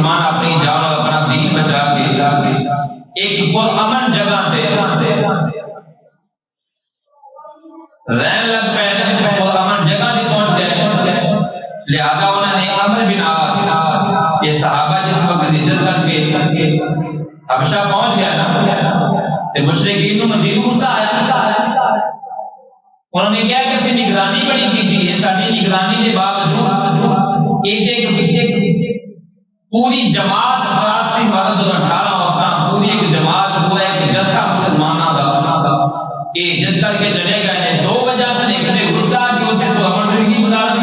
مسلمان اپنی جان اور اپنا دین بچا کے ایک پرامن جگہ پہ رہن لگ پے، پرامن جگہ پہ پہنچ گئے۔ لہذا انہوں نے عمرو بن عاص، یہ صحابہ جس وقت ہجرت کر کے حبشہ پہنچ گیا نا، تے مشرکین کو مزید غصہ آیا۔ انہوں نے کیا کہ اسی نگرانی بڑی کی تھی، یہ ساری نگرانی کے باوجود ایک پوری جماعت 83 مرد اور 18 عورتاں، پوری ایک جماعت، پورا ایک جتھا مسلمانوں کا یہ ہجرت کر کے چلے گئے۔ دو وجہ سے ایک غصہ کہ اتنے تو امن زندگی گزار دی،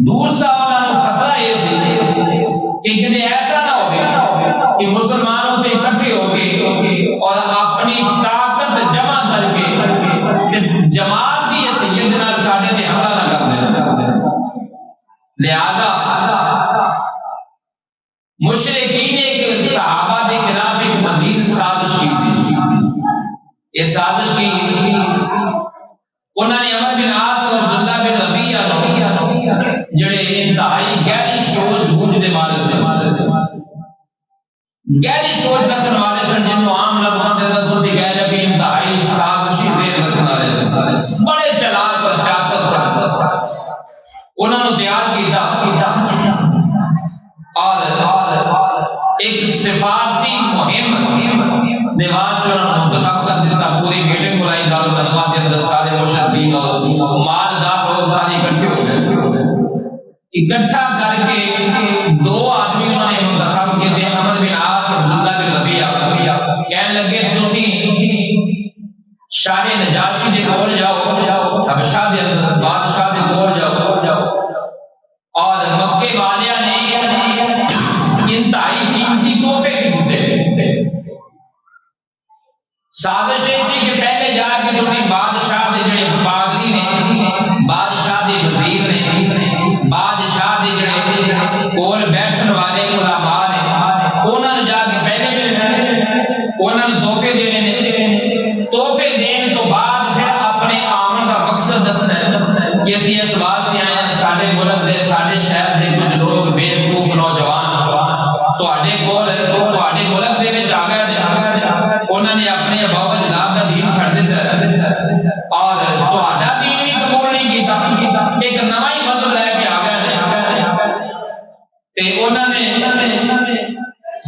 دوسرا انہوں نے خطرہ یہ سی کہ کہیں ایسا نہ ہو کہ مسلمانوں کے اکٹھے ہو کے اور اپنی طاقت جمع کر کے جماعت کی سیدنا ساڈے تے حملہ نہ کر دیں۔ لہذا مشرکین نے ایک صحابہ کے خلاف ایک مزید سازش کی تھی۔ یہ سازش کی انہوں نے عمرو بن عاص اور عبداللہ بن ربیعہ جڑے انتہائی گہری سوچ بوجھ دے مالک سے، گہری سوچ رکھنے والے سن، جنہوں عام لفظوں کے اندر تسی کہہ لیں کہ انتہائی سازشی ذہن رکھنے والے سن، بڑے چلاک اور چاپر سن، انہوں نے تیار کیتا اور ایک سفارتی مہم دے واسطے انہوں نے منتخب کر دیتا۔ پوری میٹنگ بلائی دارالندوا کے اندر، سارے مشرکین اور مالدار لوگ سارے اکٹھے ہو گئے۔ اکٹھا کر کے دو آدمی انہوں نے منتخب کیے تھے، عمرو بن عاص اور عبداللہ بن ربیعہ۔ کہنے لگے تسی شاہ نجاشی دے کول جاؤ، حبشہ دے اندر بادشاہ دے کول جاؤ، اور مکے والیاں نے انتہائی قیمتی تحفے بھی دیتے۔ سازش یہ تھی کہ پہلے جا کے تسی بادشاہ دے جڑے پادری نے، بادشاہ دے وزیر نے، بادشاہ دے جڑے کول بیٹھن والے علماء نے، انہوں نے جا کے پہلے انہوں نے تحفے دینے نے، تحفے دین تو بعد پھر اپنے آمن کا مقصد دسنا ہے کہ اسی اس واسطے آئے ہیں، سارے ملک دے، سارے شہر دے کچھ لوگ بیوقوف نوجوان تواڈے کول تواڈے ملک دے وچ آ گئے نے، انہوں نے اپنے اباؤ اجداد کا دین چھڈ دیتا اور تہاڈا دین بھی قبول نہیں کیتا، ایک نواں ہی مذہب لے کے آ گئے نے، تے انہوں نے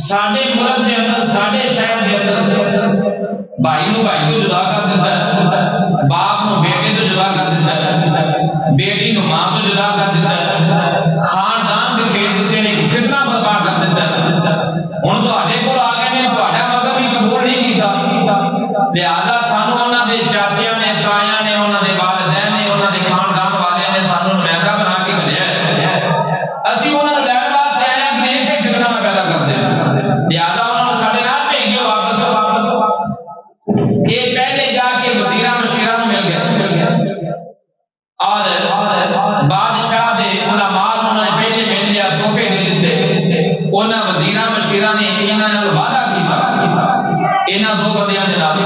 ساڈے ملک دے اندر، ساڈے شہر دے اندر بھائی نو بھائی تو جدا کر دیتا، باپ نو بیٹے تو جدا کر دیتا، بیٹی نو ماں تو جدا کر دیتا، خاندان دے کھیت دیتے نے، فتنہ برپا کر دیتا۔ ہن تہاڈے کول آ گئے نے، تہاڈا مذہب بھی قبول نہیں کیتا، لہذا سانو انہاں دے چاچیاں نے، تایاں نے، انہاں دے والدین نے، انہاں دے خاندان والے نے سانو نمائندہ بنا کے بھیجا ہے، اسی انہاں نوں لین واسطے آئے ہیں کہ اتنے فتنہ نہ پیدا کر دیں، لہذا انہاں نوں ساڈے نال بھیج دیو واپس۔ یہ پہلے جا کے وزیراں مشیراں نوں مل گئے اور بادشاہ دے علماء انہوں نے پہلے مل لیا، تحفے دے دیتے۔ انہاں وزیراں مشیراں نے انہاں نال وعدہ کیتا، انہاں دو بندیاں دے نال،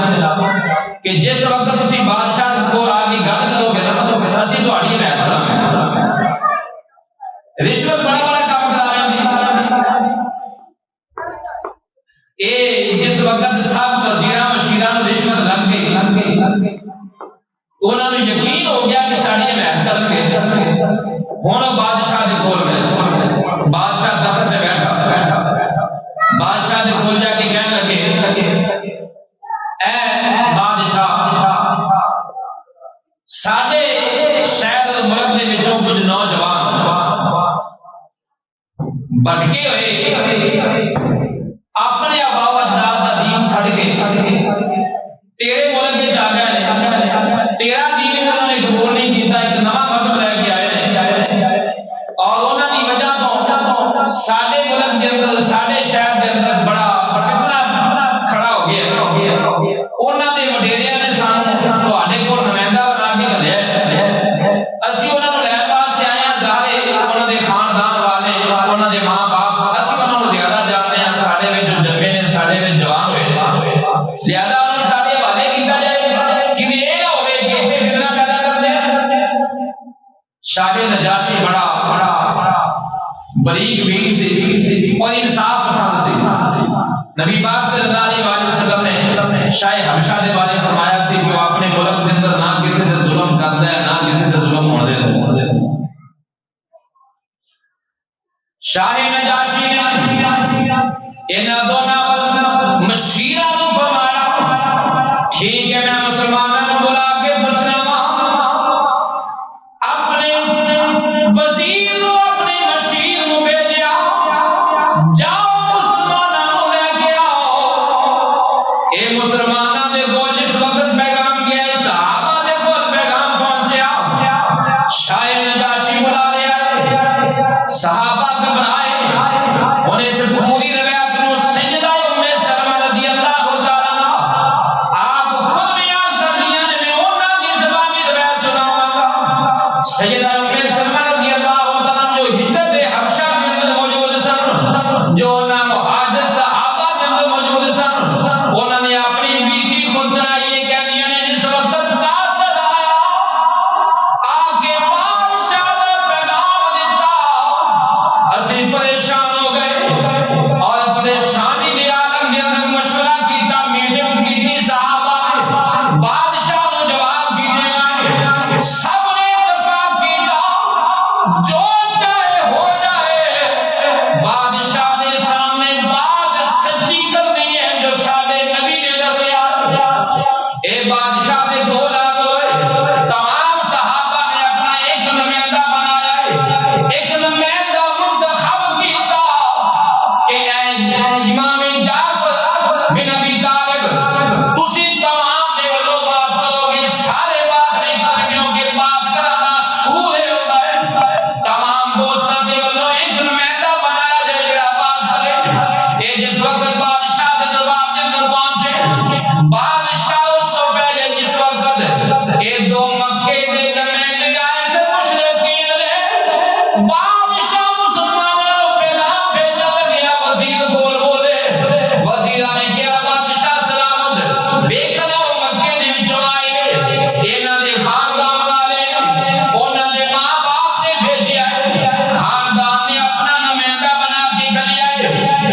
کہ جس وقت تسی بادشاہ کو آ کے گل کرو گے نا، اسی تہاڈی حمایت کریں گے۔ رشوت بڑا بڑا کام کرا رہے ہیں، اے جس وقت سب وزیراں مشیراں نوں رشوت لگ گئی، انہوں نے یقین ہو گیا کہ ساری حمایت کریں گے۔ ہن بادشاہ دے کول گئے، بادشاہ دفتر تے بیٹھا، بادشاہ دے کول جا کے کہنے لگے، اے بادشاہ، ساڈے شہر اور ملک دے وچوں کچھ نوجوان بھٹکے ہوئے اپنے آباء اجداد کا دین چھڈ کے تیرے ملک وچ آ گئے نے، تیرا دین انہوں نے قبول نہیں کیتا، ایک نواں مذہب لے کے آئے نے، اور انہوں کی وجہ تو ساڈے ملک کے اندر، ساڈے شہر کے اندر بڑا فتنہ کھڑا ہو گیا۔ انہوں نے وڈیریاں نے سانوں تہاڈے کول نمائندہ بنا کے گھلیا، اسی انہوں نے لین واسطے آئے ہیں، ظاہر انہوں دے خاندان والے، انہوں دے ماں باپ، اسی انہوں نے زیادہ جانتے ہیں، ساڈے وچ جمے نے، ساڈے وچ جوان ہوئے نے، لہذا انہوں نے سارے حوالے کیتا جائے کہ یہ نہ ہوئے کہ اتنے فتنہ پیدا کر دیں۔ شاہ نجاشی بڑا بریک ویر سے سی اور انصاف پسند سی۔ نبی پاک صلی اللہ علیہ وسلم نے شاہ حبشہ دے بارے فرمایا سی کہ وہ اپنے ملک کے اندر نہ کسی تے ظلم کرتا ہے نہ کسی تے ظلم ہونے دیتا۔ شاہ نجاشی نے انہاں دونوں مشیرہ کو فرمایا ٹھیک ہے میں مسلمانوں کو بلا کے پوچھنا وا اپنے وزیر کو اپنے مشیر کو بھیجیا جاؤ مسلمانوں کو لے کے آؤ۔ اے مسلمانوں دے کو جس وقت پیغام گیا صحابہ دے کو پیغام پہنچیا شاہ نجاشی بلا لیا صحابہ گھبرائے انہیں سے پوری روایت کو سجدہ ام سلمہ رضی اللہ تعالیٰ عنہ آپ خود بیان کر دیا نے میں انہاں دی زبانی روایت سناواں گا۔ سجدہ ام سلمہ رضی اللہ تعالیٰ عنہ جو ہجرت حبشہ کے اندر موجود سن جو نہ مہاجر صحابہ کے اندر موجود سن انہوں نے اپنی بیٹی خود سنائی یہ کہنی نے جس وقت قاصد آیا آگے بادشاہ نے پیغام دیتا اسی پریشان ہو گئے اور پریشانی کے عالم کے اندر مشورہ کیتا میٹنگ کی تھی صحابہ نے بادشاہ کو جواب دینے گئے سب نے اتفاق کیتا جو چاہے ہو جائے بادشاہ کے سامنے بات سچی کرنی ہے جو سارے نبی نے دسیا۔ اے بادشاہ نے دو لاکھ ہوئے تمام صحابہ نے اپنا ایک نمائندہ بنایا ایک نمائندہ منتخب کیتا کہ اے امام جعفر بن ابی طالب تسی تمام دے لو بات کرو گے سارے بات نہیں کریں گے بات کرنا سکول ہوتا ہے تمام دوستاں دے لو ایک نمائندہ بنایا جائے جڑا بات کرے۔ اے جس وقت بادشاہ دے دربار کے اندر پہنچے بادشاہ اس کو پہلے جس وقت اے دو مکے دے نمائندے آئے سے مشرکین نے بادشاہ مسلمانوں کو پیغام بھیجنے لگیا وزیر بول بولے وزیرہ نے کیا بادشاہ سلامت دیکھنا مکے دے وچوں آئے انہاں دے خاندان والے انہاں دے ماں باپ نے بھیجیا خاندان نے اپنا نمائندہ بنا کے گلیا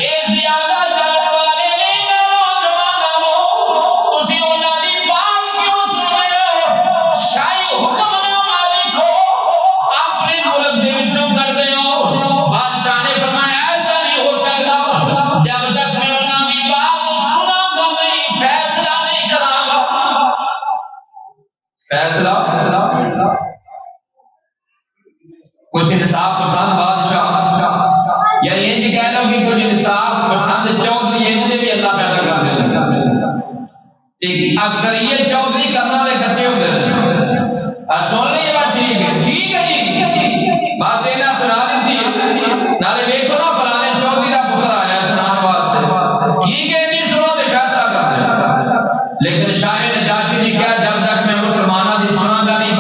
اے زیادہ جان والے نے انہاں نوجواناں نو تسی انہاں دی بات کیوں سنتے ہو شاہی حکم نہ مالک ہو اپنے ملک دے وچوں کر دے ہو۔ بادشاہ نے فرمایا ایسا نہیں ہو سکتا جب تک میں انہاں دی بات سنا گا نہیں فیصلہ نہیں کراں گا۔ فیصلہ کچھ انصاف پسند بادشاہ یا یہ جی کہہ لو کہ کچھ انصاف پسند چودھری یہ بھی اللہ پیدا کر دے اکثر یہ چودھری کرنا دے کچے ہوتے ہیں سن لیے بات ٹھیک ہے جی بس اینا سنا دیتی ہے نالے دیکھو نا فلانے چودھری کا پتر آیا سنان واسطے ٹھیک ہے نہیں سنو دے فیصلہ کر دے لیکن شاہ نجاشی نے کہا جب تک میں مسلمانہ دی سنا گا نہیں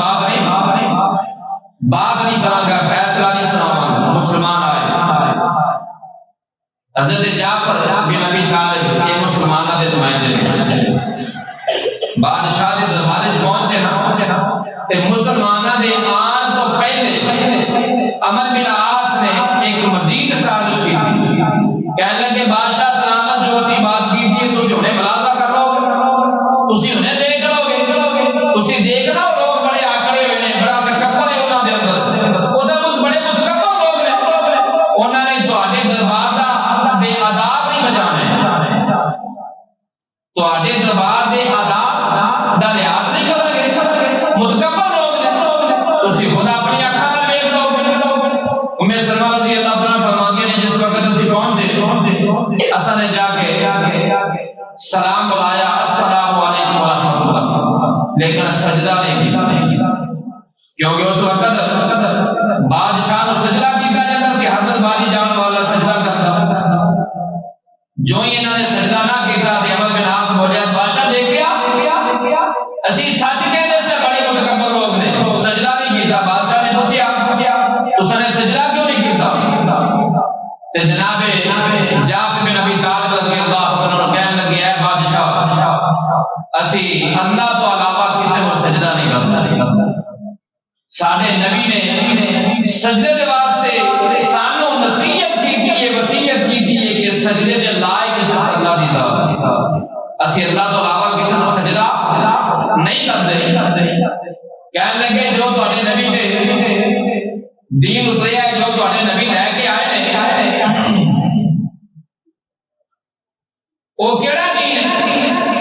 بات نہیں کروں گا فیصلہ نہیں سناواں گا مسلمان آئے حضرت جعفر بن ابی طالب یہ مسلمانہ دے نمائندے بادشاہ دے دربار وچ پہنچے نا تے مسلمانہ دے آن تو پہلے عمر بن عاص نے ایک مزید سازش کی کہنے لگے بادشاہ سلامت جو اسی بات کی تھی تسی انہیں ملاحظہ کر لو گے تسی انہیں دیکھ لو گے تسی دیکھنا لوگ بڑے آکڑے ہوئے ہیں بڑا تکبر ہے انہاں دے اندر ادھر بڑے متکبر لوگ نے انہاں نے تہاڈے دربار دا دے آداب نہیں بجانے تہاڈے دربار دے آداب دا لحاظ نہیں کرو گے متکبر لوگ نے تسی خود اپنی اکھاں نال ویکھ لو۔ ام سلمہ رضی اللہ عنہ فرماندی نے جس وقت اسی پہنچے اصل نے جا کے سلام بلایا السلام علیکم ورحمۃ اللہ لیکن سجدہ نہیں کیا کیونکہ اس وقت بادشاہ نے سجدہ کیتا جاتا سی ہر درباری جان والا سجدہ کرتا جو ہی انہوں نے سجدہ نہ کیتا تے عمر بن عاص بولیا بادشاہ دیکھیا اسی سچ کہتے سے بڑے متکبر لوگ نے سجدہ نہیں کیتا بادشاہ نے پوچھا اس نے سجدہ کیوں نہیں کیتا تے جناب جعفر بن ابی طالب رضی اللہ عنہ کہنے لگے اے بادشاہ اسی اللہ تو علاوہ کسی کو سجدہ نہیں کرتا ساڈے نبی نے سجدے دے واسطے سانو نصیحت کی کہ اسی اللہ تو علاوہ کسی کو سجدہ نہیں کرتے. کہنے لگے جو تواڈے نبی دے دین اتریا ہے، جو تواڈے نبی لے کے آئے نے، وہ کیڑا دین ہے؟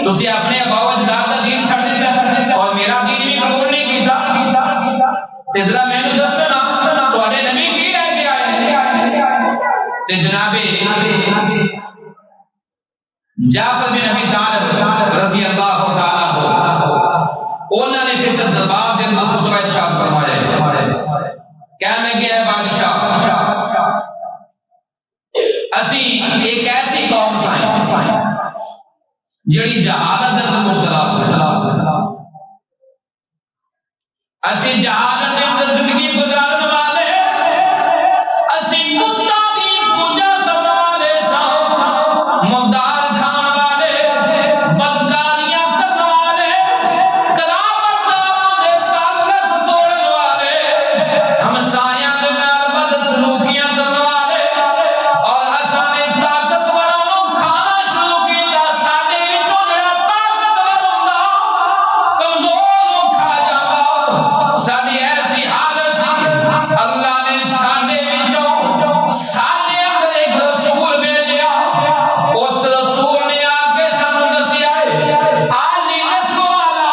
تسی اپنے ابا و اجداد دا دین چھڑ دیتا اور میرا دین بھی قبول نہیں کیتا. تے ذرا مینوں دسو نا تواڈے نبی کی لے کے آئے نے؟ تے جناب جعفر بن ابی طالب رضی اللہ تعالیٰ عنہ انہوں نے پھر دربار دے اندر خطبہ ارشاد فرمایا. کہنے لگے اے بادشاہ، اسی ایک ایسی قوم سائیں جڑی جہالت دے اندر مبتلا سی، اسی جہالت دے اندر زندگی گزارن والے، اسی بتاں دی پوجا کرن والے ساں، مردار کھان والے، بدکاریاں کرن والے، قرابتداراں دے تعلق توڑن والے، ہمسایاں دے نال بدسلوکیاں کرن والے، اور اساں نے طاقتوراں نوں کھانا شروع کیتا. ساڈے وچوں جڑا طاقتور ہوندا کمزور نوں کھا جاندا. ساڈی ایسی حالت سی، اللہ نے ساڈے وچوں ساڈے اندر ایک رسول بھیجیا. اس رسول نے آ کے سانوں دسیا عالی نسب والا،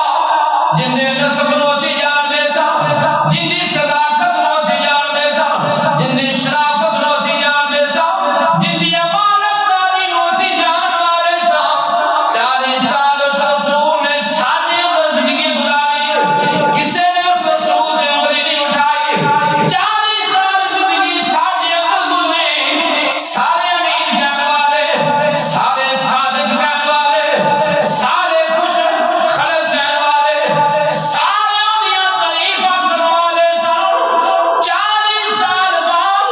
جن دے نسب نوں اسی جانتے ساں، جن دی صداقت نوں اسی جانتے ساں، جن دی شرافت نوں اسی جانتے ساں، جن دی امانت داری نوں اسی جانن والے ساں. 40 سال اس رسول نے ساڈے اندر زندگی گزاری، کسے نے اس رسول تے انگلی نہیں اٹھائی. 40 سال زندگی ساڈے اندر گزری، سارے امین کہنے والے، سارے صادق کہنے والے، سارے خوش خلق کہنے والے، سارے دیاں تعریفاں کرنے والے سن. 40 سال بعد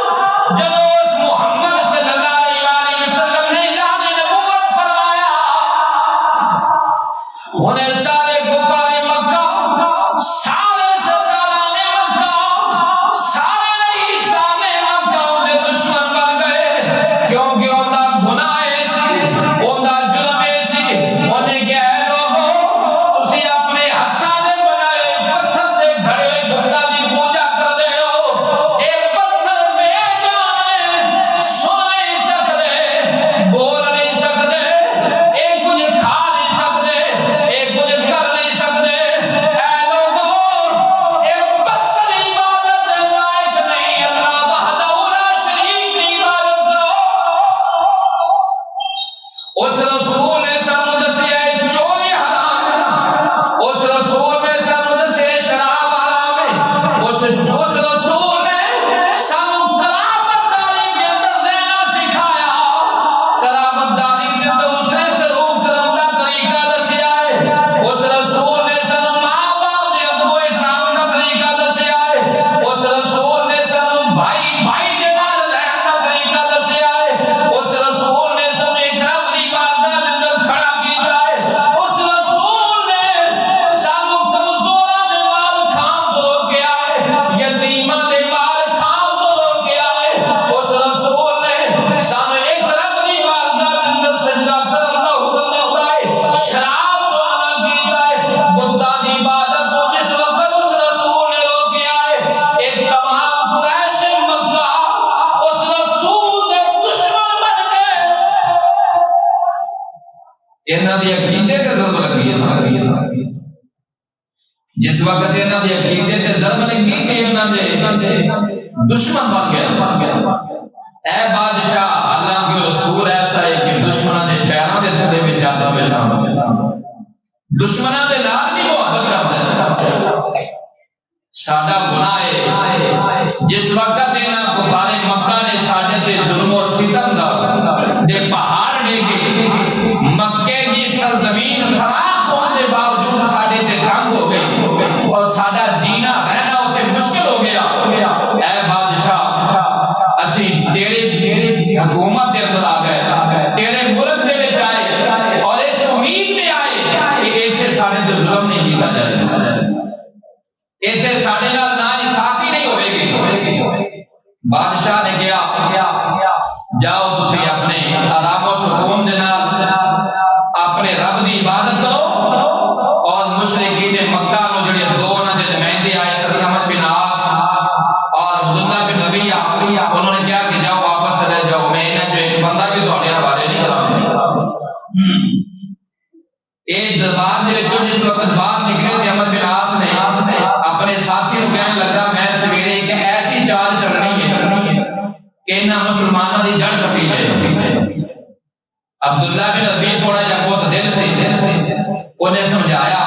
جدوں اس محمد صلی اللہ علیہ وسلم نے اعلان نبوت فرمایا، انہیں سارے کفار مکہ، سارے سرداران مکہ، سارے رئیسان مکہ انہیں دشمن بن گئے، کیونکہ ان دا گناہ سی، ان دا جرم سی. انہیں کہا اے لوگو، تسی اپنے ہتھاں دے بنائے پتھر دے گھڑے ہوئے بتاں دی پوجا کردے ہو. اے پتھر بے جان نے، سن نہیں سکدے، بول نہیں سکدے، اے کچھ کھا نہیں سکدے، اے کچھ کر نہیں سکدے. اے لوگو، اے پتھر عبادت دے لائق نہیں. اللہ وحدہ لا شریک کی عبادت کرو. اس رسول نے سانوں دسیا ہے چوری حرام ہے. اس رسول نے سانوں دسیا شراب حرام ہے. اس رسول نے سانوں قرابتداری کے اندر رہنا سکھایا. قرابتداری کے اندر اس نے سلوک کرن دا طریقہ دسیا ہے. اس رسول نے سانوں ماں باپ دے ادب و احترام دا طریقہ دسیا ہے. اس رسول نے سانوں بھائی بھائی دے نال رہن دا طریقہ دسیا ہے. اس رسول نے سانوں ایک رب دی بارگاہ دے اندر کھڑا کیتا ہے. اس رسول نے سانوں کمزوراں دے مال کھان تو روکیا ہے، یتیماں دے مال کھان تو روکیا ہے. اس رسول نے سانوں ایک رب دی بارگاہ دے اندر سجدہ کرن دا حکم دیتا ہے، شراب تو منع کیتا ہے. بتاں دی عبادت تو جس وقت اس رسول نے روکیا ہے، اے تمام قریش مکہ اس رسول دے دشمن بن گئے. انہاں دی عقیدے تے ضرب لگی ہے. جس وقت انہاں دی عقیدے تے ضرب لگی تے انہاں دے دشمن بن گئے. اے بادشاہ، اللہ کے رسول ایسا ہے کہ دشمناں دے پیراں دے تھلے وچ جاتا ہوئے شامل دشمناں دے نال بھی محبت کردا ہے. ساڈا گناہ ہے جس وقت انہاں کفار مکہ نے ساڈے تے ظلم و ستم دا دے پہاڑ ڈیگے، مکے کی سرزمین فراخ ہونے کے باوجود ساڈے تے تنگ ہو گئی اور ساڈا جینا رہنا اتنے مشکل ہو گیا. اے بادشاہ، اسی تیرے حکومت دے اندر آ گئے، تیرے ملک دے وچ آئے اور اس امید پہ آئے کہ ایتھے ساڈے تے ظلم نہیں کیتا جائے، ایتھے ساڈے نال ناانصافی نہیں ہوئے گی. بادشاہ نے کہا جاؤ تسی اپنے آرام و سکون دے نال اپنے رب دی یہ دربار دے وچوں جس وقت باہر نکلے تے عمرو بن عاص نے اپنے ساتھی نوں کہن لگا میں سویرے ایک ایسی چال چلنی ہے کہ انہاں مسلماناں دی جڑ کٹی جائے۔ عبداللہ بن ربیع تھوڑا جہا بہت دل سے انہیں سمجھایا،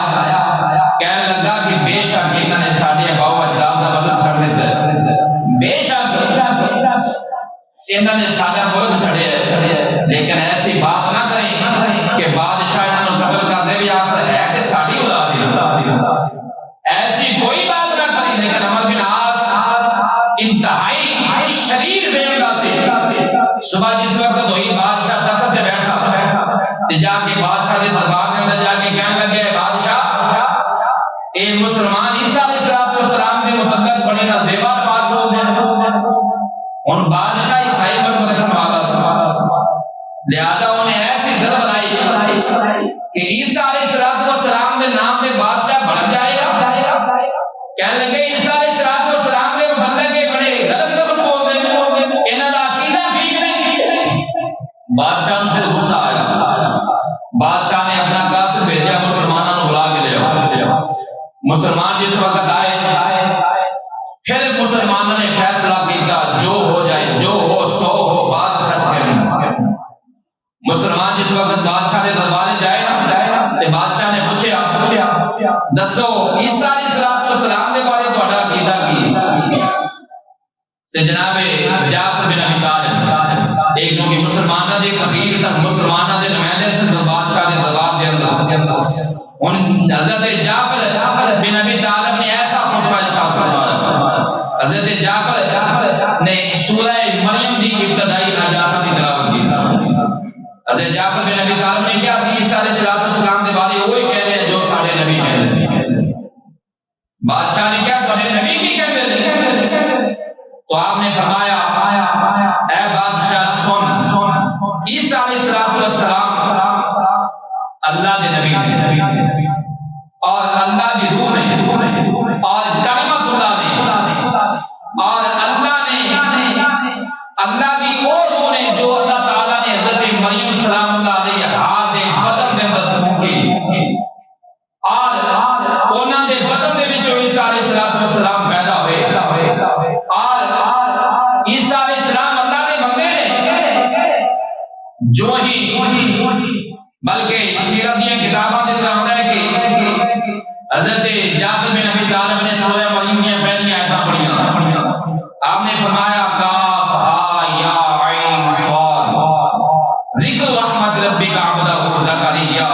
کہنے لگا کہ بے شک انہوں نے ساڈے اباؤ اجداد کا مذہب چھڑ دیتا ہے، بے شک انہوں نے ساڈا ملک چھڑیا ہے، لیکن ایسی بات نہ کریں کہ بادشاہ انہوں نے قتل کر دے بھی آخر ہے کہ ساڈی اولاد ہے، ایسی کوئی بات نہ کریں۔ لیکن عمرو بن عاص انتہائی شریر ذہن کا سے صبح جس وقت ہوئی بادشاہ تخت پہ بیٹھا تے جا کے بادشاہ کے دربار کے اندر جا کے کہنے لگے بادشاہ اے مسلمان عیسیٰ علیہ السلام کے متعلق بڑے نازیبا الفاظ بول رہے ہیں۔ ان بادشاہ عیسائی مذہب رکھنے والا تھا، لہذا انہیں ایسی ضرب بنائی کہ عیسیٰ علیہ السلام کے نام سے بادشاہ بھڑک جائے گا۔ کہنے لگے عیسیٰ علیہ السلام کے متعلق بڑے غلط لفظ بول رہے ہیں، انہاں دا عقیدہ ٹھیک نہیں۔ بادشاہ نے پھر غصہ آیا، بادشاہ نے اپنا قاصد بھیجا مسلمانوں کو بلا کے لے آؤ۔ مسلمان جس وقت آئے پھر مسلمانوں نے فیصلہ کیا جو ہو جائے، جو ہو سو ہو، بات سچ کہنی۔ مسلمان جس وقت بادشاہ کے دربار جائے نا تے بادشاہ نے پوچھا دسو عیسیٰ علیہ السلام کے بارے تہاڈا عقیدہ کی؟ تے جناب جعفر بن ابی طالب ایک کیونکہ مسلمانوں دے قبیل سن، مسلمانوں دے نمائندے سن بادشاہ کے دربار کے اندر، ان حضرت جعفر بن ابی طالب نے ایسا خطبہ ارشاد فرمایا، حضرت جعفر نے سورہ مریم کی ابتدائی آیات کی تلاوت کی۔ حضرت جعفر بن ابی طالب نے کیا عیسیٰ علیہ السلام کے بارے وہی کہہ رہے ہیں جو سارے نبی کہہ رہے ہیں۔ بادشاہ نے کیا تمہارے نبی کی کہتے ہیں؟ تو آپ نے فرمایا اے بادشاہ سن، عیسیٰ علیہ السلام اللہ دے نبی نے اور اللہ دی روح نے اور کلمت اللہ نے اور اللہ دی اور روح نے جو اللہ تعالیٰ نے حضرت مریم سلام اللہ علیہ ہاتھ بدن کے اندر پھونکی اور انہاں دے بدن دے وچوں عیسیٰ علیہ السلام پیدا ہوئے اور عیسیٰ علیہ السلام اللہ دے بندے نے جو ہی بلکہ سیرت کی کتاباں دے آتا ہے کہ حضرت جعفر بن ابی طالب نے سورہ مریم کی پہلی آیتاں پڑھیاں، آپ نے فرمایا کاف ہا یا عین صاد ذکر رحمت ربک عبدہ زکریا،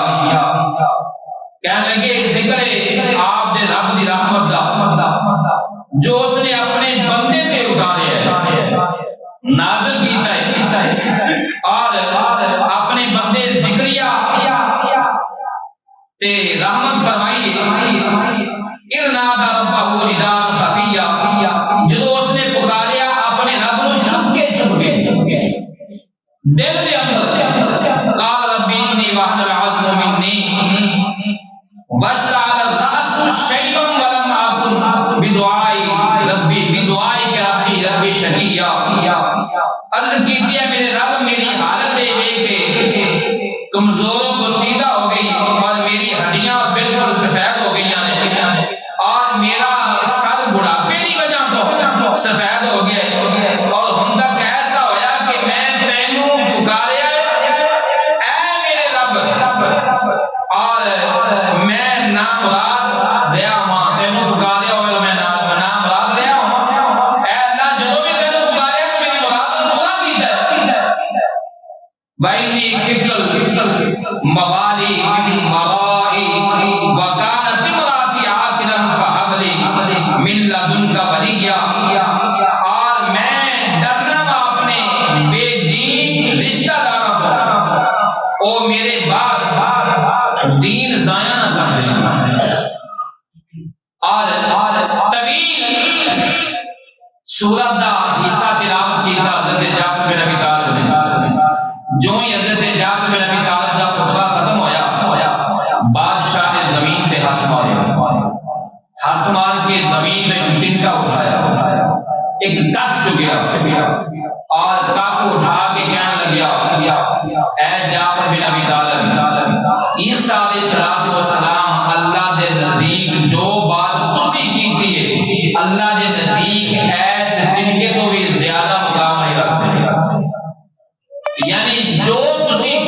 کہنے لگے ذکر آپ دے رب دی رحمت دا جو اس نے اپنے بندے پہ اتارے ہے، نازل کیتا ہے اور اپنے بندے ذکریا تے رحمت فرمائی اذ نادى ربه نداء خفیا، جدو اس نے پکاریا اپنے رب نو چھپ کے دل دے اندر، قال ربی انی وهن العظم منی واشتعل الرأس شیبا ولم اکن بدعائک ربی شقیا، عرض کیتی ہے میرے رب میری حالت دے کہ کمزوروں کو سیدھا ہو گئی اور میری ہڈیاں بالکل سفید ہو گئی ہیں اور میرا سر بڑھاپے کی وجہ تو سفید ہو گیا اور ہم تک ایسا ہویا کہ میں تینوں پکاریا اے میرے رب اور میں نامراد رہا ہوں، تینوں پکاریا ہوئے میں نامراد رہا ہوں، اے اللہ جدو بھی تینوں پکاریا تو میری مراد پورا کیتا ہے۔ وَإِنِّي خِفْتُ الْمَوَالِي مِنْ وَرَائِي وَكَانَتِ امْرَأَتِي عَاقِرًا فَهَبْ لِي مِن لَّدُنكَ وَلِيًّا، اور میں ڈرنا ہوں اپنے بے دین رشتہ داروں کو، او میرے بعد دین ضائع نہ کر دیں۔ اور طویل سورت دا حصہ تلاوت کیتا حضرت جعفر بن ابی طالب نے۔ جو ہی حضرت جعفر بن ابی طالب کا خطبہ ختم ہویا، بادشاہ نے زمین پہ ہاتھ مارے، ہاتھ مار کے زمین میں ٹنکا اٹھایا، ایک کٹ چکیا اور کٹ اٹھا کے کہنے لگیا اے جعفر بن ابی طالب، عیسیٰ علیہ یعنی جو تسی